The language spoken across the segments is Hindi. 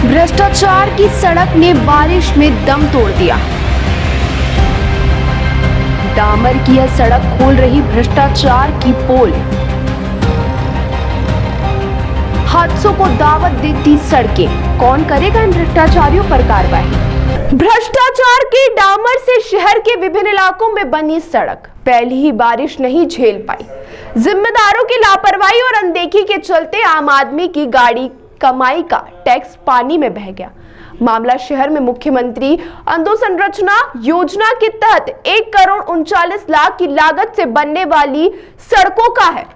भ्रष्टाचार की सड़क ने बारिश में दम तोड़ दिया। डामर की यह सड़क खोल रही भ्रष्टाचार की पोल। हादसों को दावत देती सड़कें। कौन करेगा इन भ्रष्टाचारियों पर कार्रवाई? भ्रष्टाचार के डामर से शहर के विभिन्न इलाकों में बनी सड़क पहली ही बारिश नहीं झेल पाई। जिम्मेदारों की लापरवाही और अनदेखी के चलते आम आदमी की गाड़ी कमाई का टैक्स पानी में बह गया। मामला शहर में मुख्यमंत्री अधोसंरचना योजना के तहत 1,39,00,000 की लागत से बनने वाली सड़कों का है,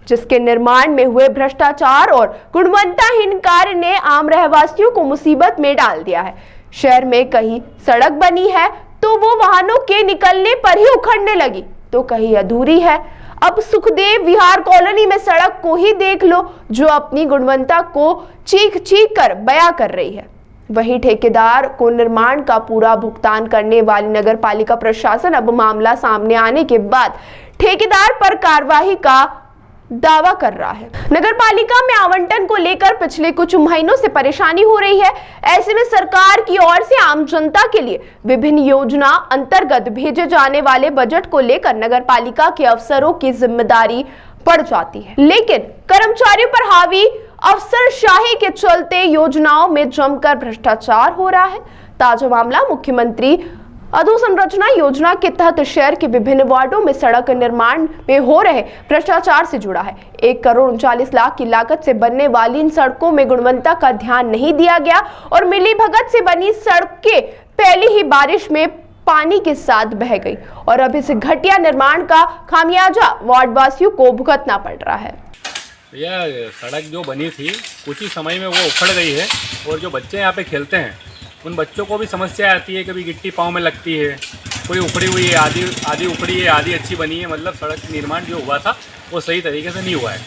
जिसके निर्माण में हुए भ्रष्टाचार और गुणवत्ताहीन कार्य ने आम रहवासियों को मुसीबत में डाल दिया है। शहर में कहीं सड़क बनी है तो वो वाहनों के निकलने पर ही उखड़ने लगी, तो कहीं अधूरी है। अब सुखदेव विहार कॉलोनी में सड़क को ही देख लो, जो अपनी गुणवत्ता को चीख चीख कर बयां कर रही है। वहीं ठेकेदार को निर्माण का पूरा भुगतान करने वाली नगर पालिका प्रशासन अब मामला सामने आने के बाद ठेकेदार पर कार्रवाई का दावा कर रहा है। नगर पालिका में आवंटन को लेकर पिछले कुछ महीनों से परेशानी हो रही है। ऐसे में सरकार की ओर से आम जनता के लिए विभिन्न योजना अंतर्गत भेजे जाने वाले बजट को लेकर नगर पालिका के अफसरों की जिम्मेदारी पड़ जाती है, लेकिन कर्मचारियों पर हावी अफसरशाही के चलते योजनाओं में जमकर भ्रष्टाचार हो रहा है। ताजा मामला मुख्यमंत्री अधोसंरचना योजना के तहत शहर के विभिन्न वार्डों में सड़क निर्माण में हो रहे भ्रष्टाचार से जुड़ा है। 1,39,00,000 की लागत से बनने वाली इन सड़कों में गुणवत्ता का ध्यान नहीं दिया गया और मिलीभगत से बनी सड़कें पहली ही बारिश में पानी के साथ बह गई और अब इस घटिया निर्माण का खामियाजा वार्डवासियों को भुगतना पड़ रहा है। यह सड़क जो बनी थी कुछ ही समय में वो उखड़ गई है और जो बच्चे यहाँ पे खेलते हैं उन बच्चों को भी समस्या आती है। कभी गिट्टी पाँव में लगती है, कोई उखड़ी हुई है, आधी उखड़ी है, आधी अच्छी बनी है। मतलब सड़क निर्माण जो हुआ था वो सही तरीके से नहीं हुआ है,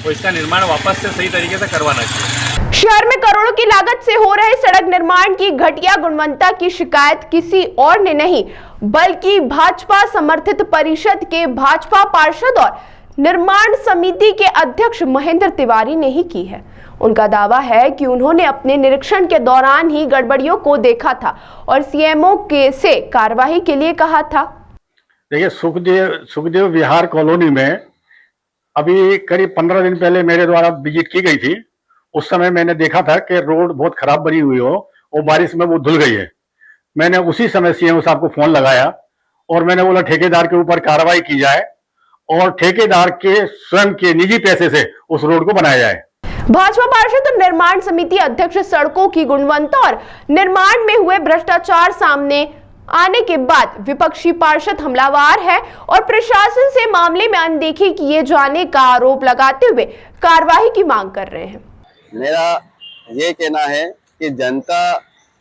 तो इसका निर्माण वापस से सही तरीके से करवाना चाहिए। शहर में करोड़ों की लागत से हो रहे सड़क निर्माण की घटिया गुणवत्ता की शिकायत किसी और ने नहीं बल्कि भाजपा समर्थित परिषद के भाजपा पार्षद और निर्माण समिति के अध्यक्ष महेंद्र तिवारी ने ही की है। उनका दावा है कि उन्होंने अपने निरीक्षण के दौरान ही गड़बड़ियों को देखा था और सीएमओ के से कार्रवाई के लिए कहा था। देखिए, सुखदेव विहार कॉलोनी में अभी करीब 15 दिन पहले मेरे द्वारा विजिट की गई थी। उस समय मैंने देखा था कि रोड बहुत खराब बनी हुई हो और बारिश में वो धुल गई है। मैंने उसी समय सीएमओ साहब को फोन लगाया और मैंने बोला ठेकेदार के ऊपर कार्रवाई की जाए और ठेकेदार के स्वयं के निजी पैसे से उस रोड को बनाया जाए। भाजपा पार्षद और निर्माण समिति अध्यक्ष सड़कों की गुणवत्ता और निर्माण में हुए भ्रष्टाचार सामने आने के बाद विपक्षी पार्षद हमलावर है और प्रशासन से मामले में अनदेखी किए जाने का आरोप लगाते हुए कार्रवाई की मांग कर रहे हैं। मेरा ये कहना है कि जनता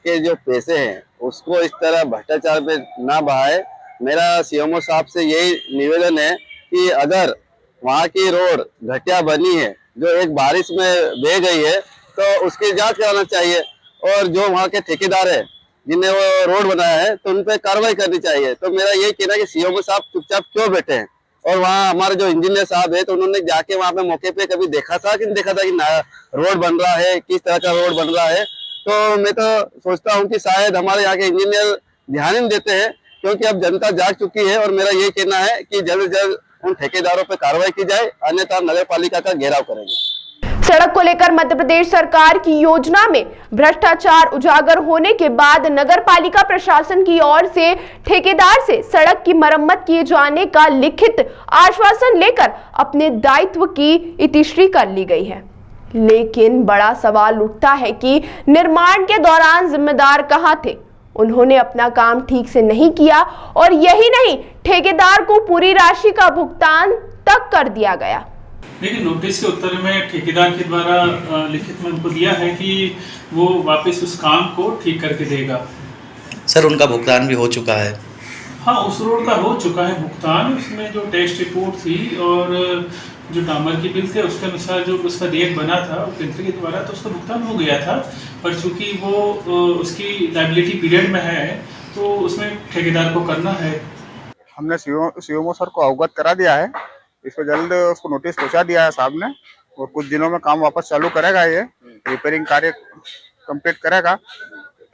के जो पैसे हैं उसको इस तरह भ्रष्टाचार पे ना बहाए। मेरा सीएमओ साहब से यही निवेदन है कि अगर वहाँ की रोड घटिया बनी है जो एक बारिश में बह गई है तो उसकी जांच कराना चाहिए और जो वहाँ के ठेकेदार है जिन्हें वो रोड बनाया है तो उन पर कार्रवाई करनी चाहिए। तो मेरा यही कहना है कि सीएमओ साहब चुपचाप क्यों बैठे हैं और वहाँ हमारे जो इंजीनियर साहब है तो उन्होंने जाके वहाँ पे मौके पे कभी देखा था कि नहीं देखा था कि रोड बन रहा है, किस तरह का रोड बन रहा है। तो मैं तो सोचता हूँ कि शायद हमारे यहाँ के इंजीनियर ध्यान ही नहीं देते हैं, क्योंकि अब जनता जाग चुकी है और मेरा यही कहना है कि जल्द से जल्द उन ठेकेदारों पर कार्रवाई की जाए, अन्यथा नगर पालिका का घेराव करेंगे। सड़क को लेकर मध्य प्रदेश सरकार की योजना में भ्रष्टाचार उजागर होने के बाद नगर पालिका प्रशासन की ओर से ठेकेदार से सड़क की मरम्मत किए जाने का लिखित आश्वासन लेकर अपने दायित्व की इतिश्री कर ली गई है। लेकिन बड़ा सवाल उठता है कि निर्माण के दौरान जिम्मेदार कहां थे? उन्होंने अपना काम ठीक से नहीं किया और यही नहीं, ठेकेदार को पूरी राशि का भुगतान तक कर दिया गया। देखिए, नोटिस के उत्तर में ठेकेदार के द्वारा लिखित में उनको दिया है कि वो वापस उस काम को ठीक करके देगा। सर, उनका भुगतान भी हो चुका है? हाँ, उस रोड का हो चुका है भुगतान। उसमें जो टेस्ट रिपोर्ट थी और जो डामर की बिल थे उसके अनुसार जो उसका रेट बना था केंद्र के द्वारा, तो उसका भुगतान हो गया था। पर चूंकि वो उसकी लायबिलिटी पीरियड में है तो उसमें ठेकेदार को करना है। हमने सीएमओ सर को अवगत करा दिया है, इसको जल्द उसको नोटिस पहुंचा दिया है साहब ने और कुछ दिनों में काम वापस चालू करेगा। ये रिपेयरिंग कार्य कंप्लीट करेगा,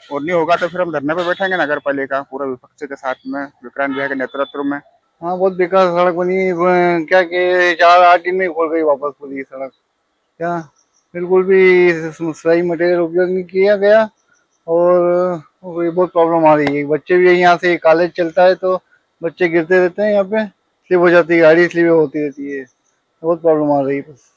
और नहीं होगा तो फिर हम धरने पे बैठेंगे नगर पालिका पूरा विपक्ष के साथ में, विक्रांत भैया के नेतृत्व में। हाँ बहुत बेकार सड़क बनी, क्या कि 4-8 दिन में खोल गई वापस पूरी सड़क। क्या बिल्कुल भी सही मटेरियल उपयोग नहीं किया गया, और बहुत प्रॉब्लम आ रही है। बच्चे भी यहाँ से कॉलेज चलता है तो बच्चे गिरते रहते हैं, यहाँ पे स्लिप हो जाती है गाड़ी, स्लिप होती रहती है, बहुत प्रॉब्लम आ रही है बस।